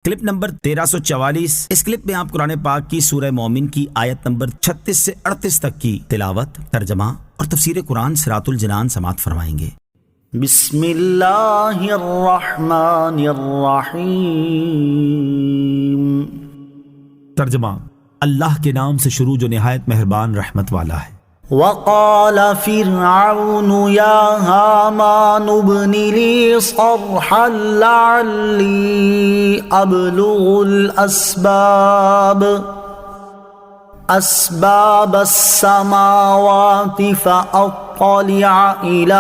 Clip number 1344۔ اس clip میں آپ قرآن پاک کی سورہ مومن کی آیت نمبر 36 سے 38 تک کی تلاوت، ترجمہ اور تفسیر قرآن صراط الجنان سماعت فرمائیں گے۔ بسم اللہ الرحمن الرحیم۔ ترجمہ، اللہ کے نام سے شروع جو نہایت مہربان رحمت والا ہے۔ وقال فرعون یا ہامان ابن لی صرحا لعلی ابلغ اسباب السماوات فاطلع الى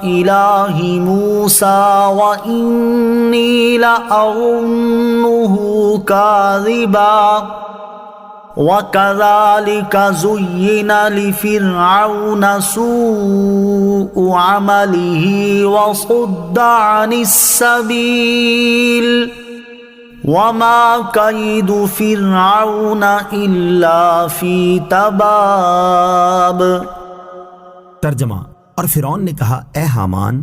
الہ موسیٰ وانی لأظنہ کاذبا وَكَذَلِكَ زُيِّنَ لِفِرْعَوْنَ سُوءُ عَمَلِهِ وَصُدَّ عَنِ السَّبِيلِ وَمَا كَيْدُ فِرْعَوْنَ إِلَّا فِي تَبَابٍ۔ ترجمہ، اور فرعون نے کہا، اے حامان،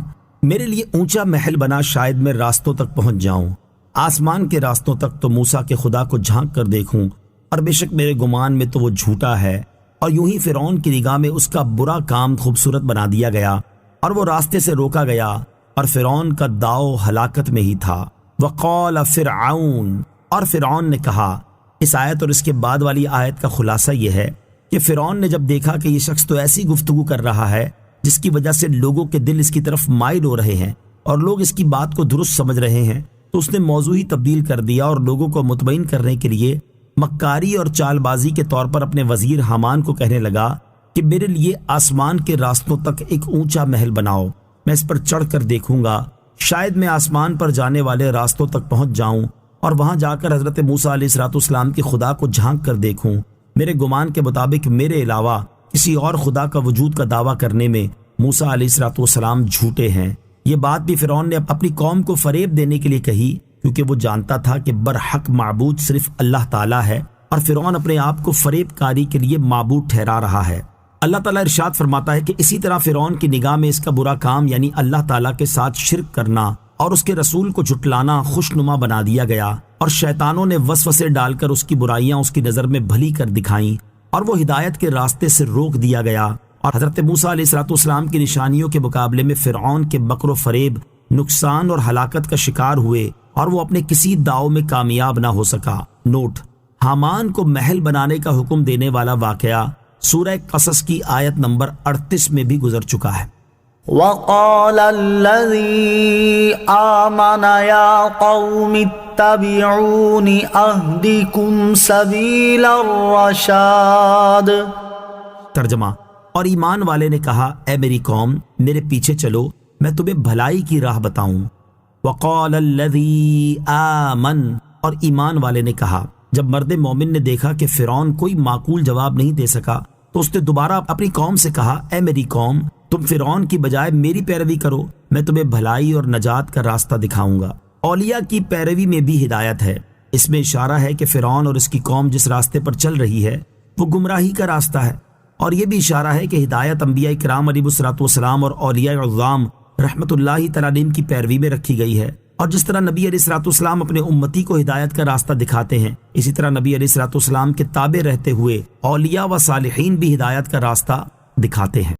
میرے لیے اونچا محل بنا، شاید میں راستوں تک پہنچ جاؤں، آسمان کے راستوں تک، تو موسیٰ کے خدا کو جھانک کر دیکھوں، اور بے شک میرے گمان میں تو وہ جھوٹا ہے۔ اور یوں ہی فرعون کی نگاہ میں اس کا برا کام خوبصورت بنا دیا گیا، اور وہ راستے سے روکا گیا، اور فرعون کا داؤ ہلاکت میں ہی تھا۔ وقال فرعون، اور فرعون نے کہا۔ اس آیت اور اس کے بعد والی آیت کا خلاصہ یہ ہے کہ فرعون نے جب دیکھا کہ یہ شخص تو ایسی گفتگو کر رہا ہے جس کی وجہ سے لوگوں کے دل اس کی طرف مائل ہو رہے ہیں اور لوگ اس کی بات کو درست سمجھ رہے ہیں، تو اس نے موضوع ہی تبدیل کر دیا اور لوگوں کو مطمئن کرنے کے لیے مکاری اور چال بازی کے طور پر اپنے وزیر حامان کو کہنے لگا کہ میرے لیے آسمان کے راستوں تک ایک اونچا محل بناؤ، میں اس پر چڑھ کر دیکھوں گا، شاید میں آسمان پر جانے والے راستوں تک پہنچ جاؤں اور وہاں جا کر حضرت موسیٰ علیہ السلام کے خدا کو جھانک کر دیکھوں۔ میرے گمان کے مطابق میرے علاوہ کسی اور خدا کا وجود کا دعویٰ کرنے میں موسیٰ علیہ السلام جھوٹے ہیں۔ یہ بات بھی فرعون نے اپنی قوم کو فریب دینے کے لیے کہی، کیونکہ وہ جانتا تھا کہ برحق معبود صرف اللہ تعالیٰ ہے، اور فرعون اپنے آپ کو فریب کاری کے لیے معبود ٹھہرا رہا ہے۔ اللہ تعالیٰ ارشاد فرماتا ہے کہ اسی طرح فرعون کی نگاہ میں اس کا برا کام یعنی اللہ تعالیٰ کے ساتھ شرک کرنا اور اس کے رسول کو جھٹلانا خوشنما بنا دیا گیا، اور شیطانوں نے وسوسے ڈال کر اس کی برائیاں اس کی نظر میں بھلی کر دکھائیں، اور وہ ہدایت کے راستے سے روک دیا گیا، اور حضرت موسیٰ علیہ السلام کی نشانیوں کے مقابلے میں فرعون کے مکر و فریب، نقصان اور ہلاکت کا شکار ہوئے، اور وہ اپنے کسی داؤ میں کامیاب نہ ہو سکا۔ نوٹ: حامان کو محل بنانے کا حکم دینے والا واقعہ سورہ قصص کی آیت نمبر 38 میں بھی گزر چکا ہے۔ وَقَالَ الَّذِي آمَنَ يَا قَوْمِ اتَّبِعُونِ أَهْدِكُمْ سَبِيلَ الرَّشَادِ۔ ترجمہ، اور ایمان والے نے کہا، اے میری قوم، میرے پیچھے چلو، میں تمہیں بھلائی کی راہ بتاؤں۔ وقال الذی آمن، اور ایمان والے نے کہا۔ جب مرد مومن نے دیکھا کہ فرعون کوئی معقول جواب نہیں دے سکا تو اس نے دوبارہ اپنی قوم سے کہا، اے میری قوم، تم فرعون کی بجائے میری پیروی کرو، میں تمہیں بھلائی اور نجات کا راستہ دکھاؤں گا۔ اولیاء کی پیروی میں بھی ہدایت ہے۔ اس میں اشارہ ہے کہ فرعون اور اس کی قوم جس راستے پر چل رہی ہے وہ گمراہی کا راستہ ہے، اور یہ بھی اشارہ ہے کہ ہدایت انبیاء کرام علیہ السلام اور اولیاء عظام رحمت اللہ تعالیٰ علیہم کی پیروی میں رکھی گئی ہے، اور جس طرح نبی علیہ السلام اپنے امتی کو ہدایت کا راستہ دکھاتے ہیں، اسی طرح نبی علیہ السلام کے تابع رہتے ہوئے اولیاء و صالحین بھی ہدایت کا راستہ دکھاتے ہیں۔